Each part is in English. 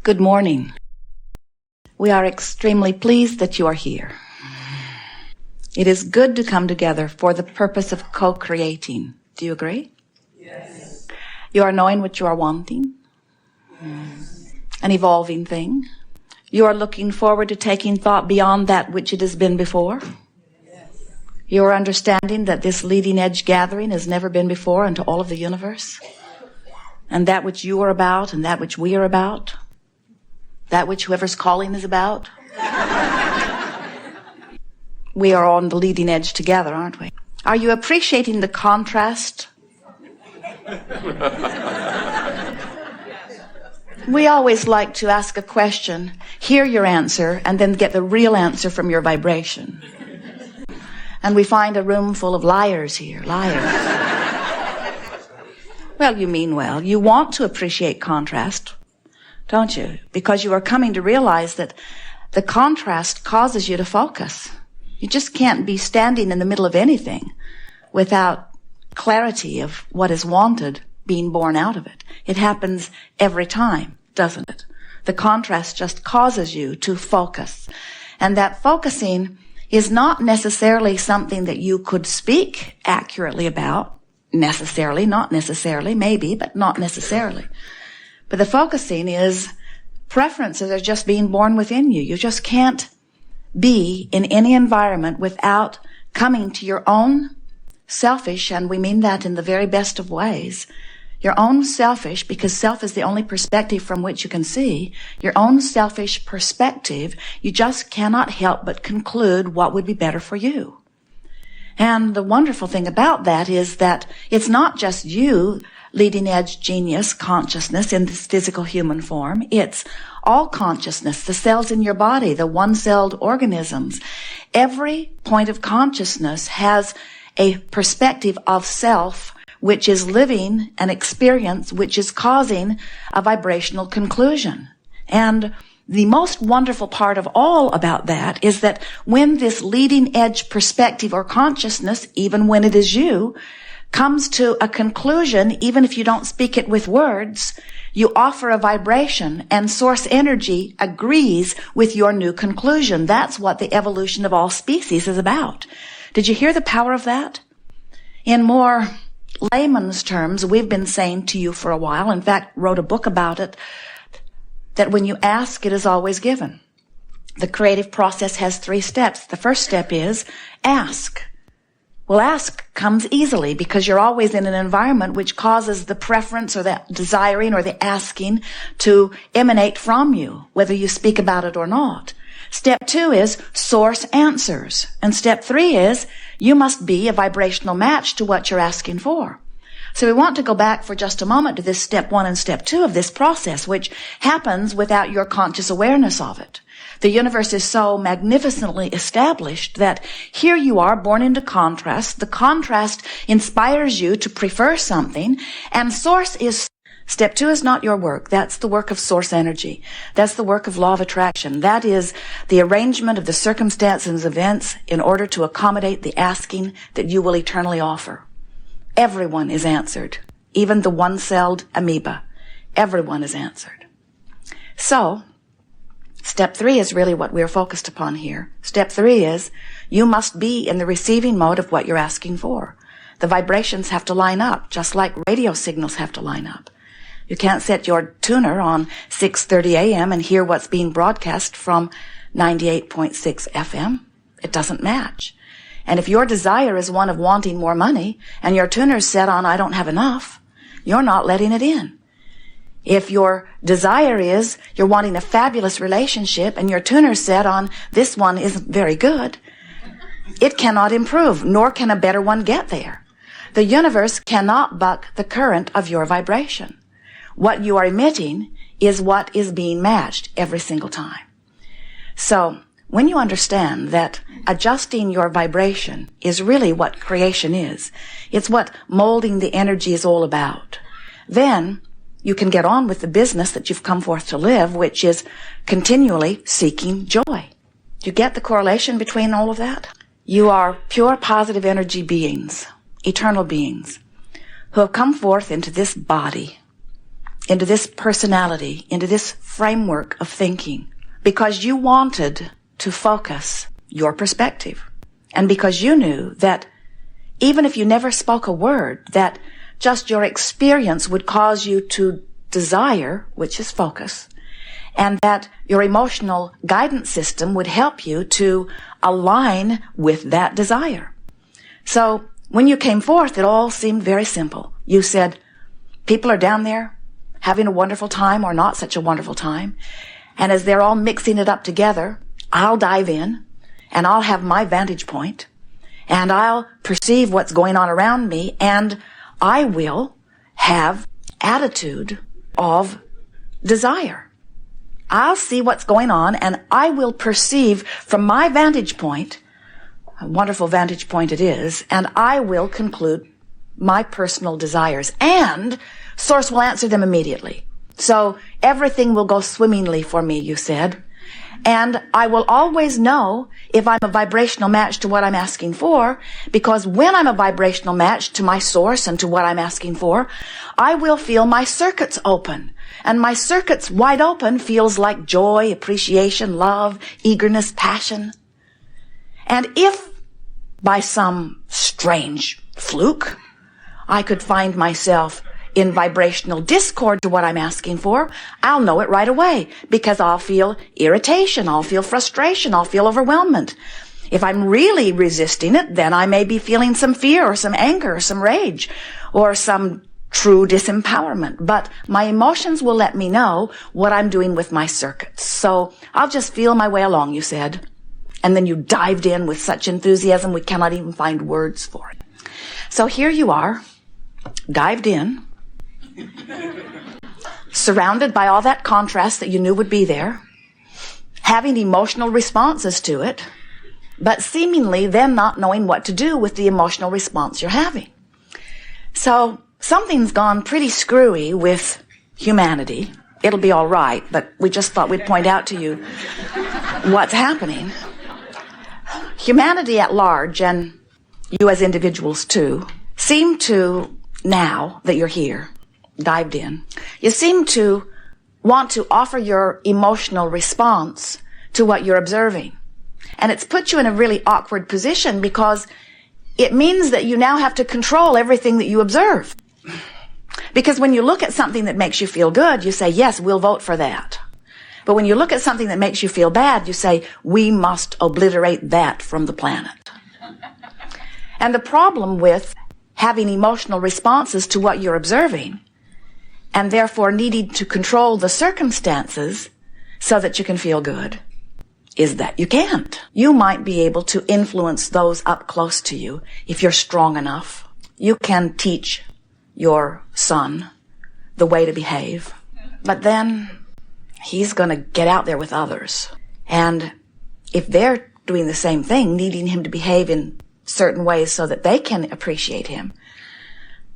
Good morning. We are extremely pleased that you are here. It is good to come together for the purpose of co-creating. Do you agree? Yes. You are knowing what you are wanting. An evolving thing. You are looking forward to taking thought beyond that which it has been before. Yes. You are understanding that this leading edge gathering has never been before into all of the universe. And that which you are about and that which we are about. That which whoever's calling is about. We are on the leading edge together, aren't we? Are you appreciating the contrast? We always like to ask a question, hear your answer, and then get the real answer from your vibration. And we find a room full of liars here, liars. Well, you mean well. You want to appreciate contrast, don't you? Because you are coming to realize that the contrast causes you to focus. You just can't be standing in the middle of anything without clarity of what is wanted being born out of it. It happens every time, doesn't it? The contrast just causes you to focus. And that focusing is not necessarily something that you could speak accurately about, necessarily, not necessarily, maybe, but not necessarily. But the focusing is preferences are just being born within you. You just can't be in any environment without coming to your own selfish, and we mean that in the very best of ways, your own selfish, because self is the only perspective from which you can see, your own selfish perspective. You just cannot help but conclude what would be better for you. And the wonderful thing about that is that it's not just you, leading edge genius consciousness in this physical human form. It's all consciousness, the cells in your body, the one-celled organisms. Every point of consciousness has a perspective of self which is living an experience which is causing a vibrational conclusion. And the most wonderful part of all about that is that when this leading edge perspective or consciousness, even when it is you, comes to a conclusion, even if you don't speak it with words, you offer a vibration and source energy agrees with your new conclusion. That's what the evolution of all species is about. Did you hear the power of that? In more layman's terms, we've been saying to you for a while, in fact, wrote a book about it, that when you ask, it is always given. The creative process has 3 steps. The first step is ask. Well, ask comes easily because you're always in an environment which causes the preference or the desiring or the asking to emanate from you, whether you speak about it or not. Step 2 is source answers. And step 3 is you must be a vibrational match to what you're asking for. So we want to go back for just a moment to this step 1 and step 2 of this process, which happens without your conscious awareness of it. The universe is so magnificently established that here you are born into contrast. The contrast inspires you to prefer something, and source is step 2 is not your work. That's the work of source energy. That's the work of law of attraction. That is the arrangement of the circumstances and events in order to accommodate the asking that you will eternally offer. Everyone is answered, even the one-celled amoeba. Everyone is answered. So, step 3 is really what we're focused upon here. Step 3 is you must be in the receiving mode of what you're asking for. The vibrations have to line up, just like radio signals have to line up. You can't set your tuner on 6:30 a.m. and hear what's being broadcast from 98.6 FM. It doesn't match. And if your desire is one of wanting more money and your tuner's set on I don't have enough, you're not letting it in. If your desire is you're wanting a fabulous relationship and your tuner's set on this one isn't very good, it cannot improve, nor can a better one get there. The universe cannot buck the current of your vibration. What you are emitting is what is being matched every single time. So, when you understand that adjusting your vibration is really what creation is, it's what molding the energy is all about, then you can get on with the business that you've come forth to live, which is continually seeking joy. You get the correlation between all of that? You are pure positive energy beings, eternal beings, who have come forth into this body into this personality, into this framework of thinking, because you wanted to focus your perspective. And because you knew that even if you never spoke a word, that just your experience would cause you to desire, which is focus, and that your emotional guidance system would help you to align with that desire. So when you came forth, it all seemed very simple. You said, people are down there having a wonderful time or not such a wonderful time. And as they're all mixing it up together, I'll dive in and I'll have my vantage point and I'll perceive what's going on around me, and I will have attitude of desire. I'll see what's going on and I will perceive from my vantage point, a wonderful vantage point it is, and I will conclude my personal desires, and Source will answer them immediately. So everything will go swimmingly for me, you said. And I will always know if I'm a vibrational match to what I'm asking for, because when I'm a vibrational match to my source and to what I'm asking for, I will feel my circuits open. And my circuits wide open feels like joy, appreciation, love, eagerness, passion. And if by some strange fluke I could find myself in vibrational discord to what I'm asking for, I'll know it right away, because I'll feel irritation, I'll feel frustration, I'll feel overwhelmment. If I'm really resisting it, then I may be feeling some fear or some anger or some rage or some true disempowerment. But my emotions will let me know what I'm doing with my circuits. So I'll just feel my way along, you said. And then you dived in with such enthusiasm we cannot even find words for it. So here you are, dived in, surrounded by all that contrast that you knew would be there, having emotional responses to it, but seemingly then not knowing what to do with the emotional response you're having. So something's gone pretty screwy with humanity. It'll be all right, but we just thought we'd point out to you what's happening. Humanity at large, and you as individuals too, seem to, now that you're here, dived in, you seem to want to offer your emotional response to what you're observing. And it's put you in a really awkward position, because it means that you now have to control everything that you observe. Because when you look at something that makes you feel good, you say, yes, we'll vote for that. But when you look at something that makes you feel bad, you say, we must obliterate that from the planet. And the problem with having emotional responses to what you're observing, and therefore needing to control the circumstances so that you can feel good, is that you can't. You might be able to influence those up close to you if you're strong enough. You can teach your son the way to behave, but then he's going to get out there with others. And if they're doing the same thing, needing him to behave in certain ways so that they can appreciate him,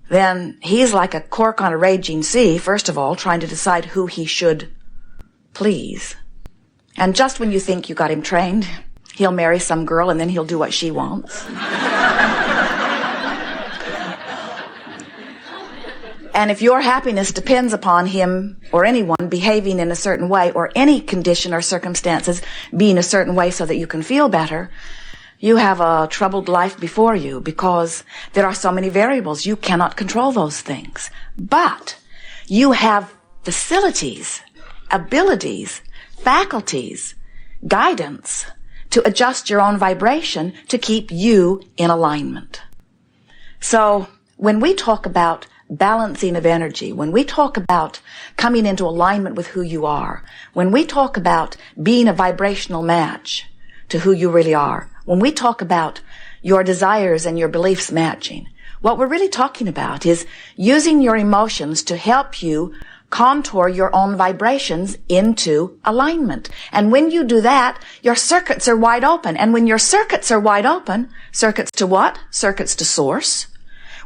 then he's like a cork on a raging sea, first of all, trying to decide who he should please. And just when you think you got him trained, he'll marry some girl and then he'll do what she wants. And if your happiness depends upon him or anyone behaving in a certain way, or any condition or circumstances being a certain way so that you can feel better, you have a troubled life before you, because there are so many variables. You cannot control those things. But you have facilities, abilities, faculties, guidance to adjust your own vibration to keep you in alignment. So when we talk about balancing of energy, when we talk about coming into alignment with who you are, when we talk about being a vibrational match to who you really are, when we talk about your desires and your beliefs matching, what we're really talking about is using your emotions to help you contour your own vibrations into alignment. And when you do that, your circuits are wide open. And when your circuits are wide open, circuits to what? Circuits to source.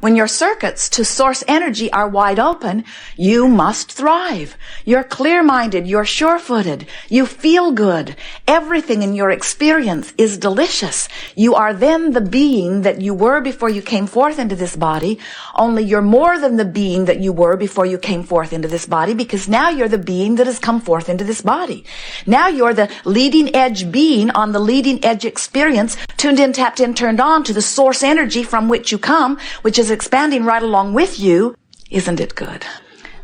When your circuits to source energy are wide open, you must thrive. You're clear-minded, you're sure-footed, you feel good. Everything in your experience is delicious. You are then the being that you were before you came forth into this body, only you're more than the being that you were before you came forth into this body, because now you're the being that has come forth into this body. Now you're the leading edge being on the leading edge experience, tuned in, tapped in, turned on to the source energy from which you come, which is expanding right along with you. Isn't it good?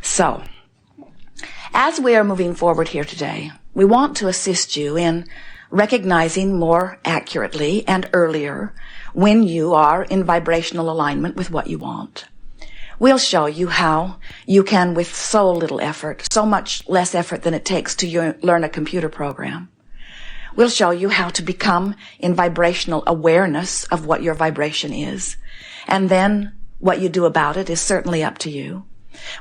So, as we are moving forward here today, we want to assist you in recognizing more accurately and earlier when you are in vibrational alignment with what you want. We'll show you how you can, with so little effort, so much less effort than it takes to learn a computer program. We'll show you how to become in vibrational awareness of what your vibration is. And then what you do about it is certainly up to you.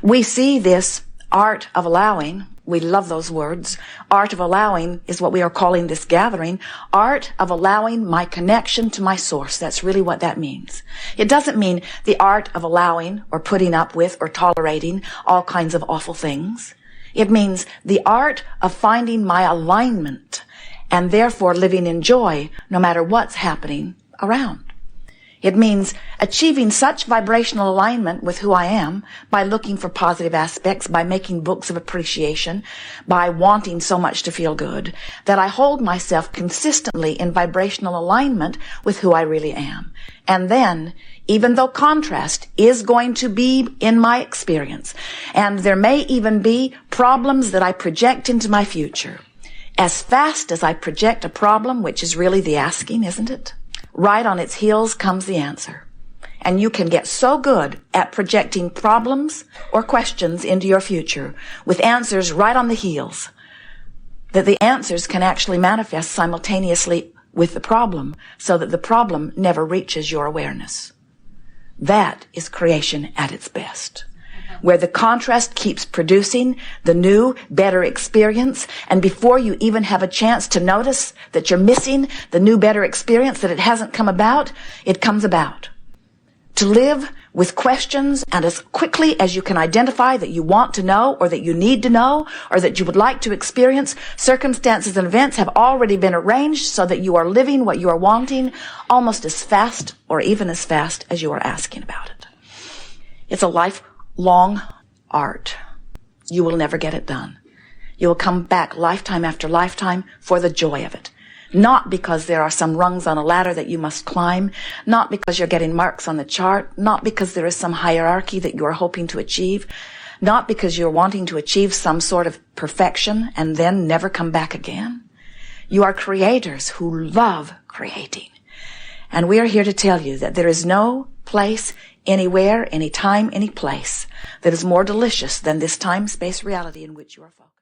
We see this art of allowing. We love those words. Art of allowing is what we are calling this gathering. Art of allowing my connection to my source. That's really what that means. It doesn't mean the art of allowing or putting up with or tolerating all kinds of awful things. It means the art of finding my alignment and therefore living in joy no matter what's happening around. It means achieving such vibrational alignment with who I am by looking for positive aspects, by making books of appreciation, by wanting so much to feel good, that I hold myself consistently in vibrational alignment with who I really am. And then, even though contrast is going to be in my experience, and there may even be problems that I project into my future, as fast as I project a problem, which is really the asking, isn't it? Right on its heels comes the answer. And you can get so good at projecting problems or questions into your future with answers right on the heels that the answers can actually manifest simultaneously with the problem so that the problem never reaches your awareness. That is creation at its best, where the contrast keeps producing the new, better experience, and before you even have a chance to notice that you're missing the new, better experience, that it hasn't come about, it comes about. To live with questions, and as quickly as you can identify that you want to know, or that you need to know, or that you would like to experience, circumstances and events have already been arranged so that you are living what you are wanting almost as fast, or even as fast as you are asking about it. It's a lifelong art. You will never get it done. You will come back lifetime after lifetime for the joy of it. Not because there are some rungs on a ladder that you must climb, not because you're getting marks on the chart, not because there is some hierarchy that you are hoping to achieve, not because you're wanting to achieve some sort of perfection and then never come back again. You are creators who love creating. And we are here to tell you that there is no place, anywhere, any time, any place that is more delicious than this time-space reality in which you are focused.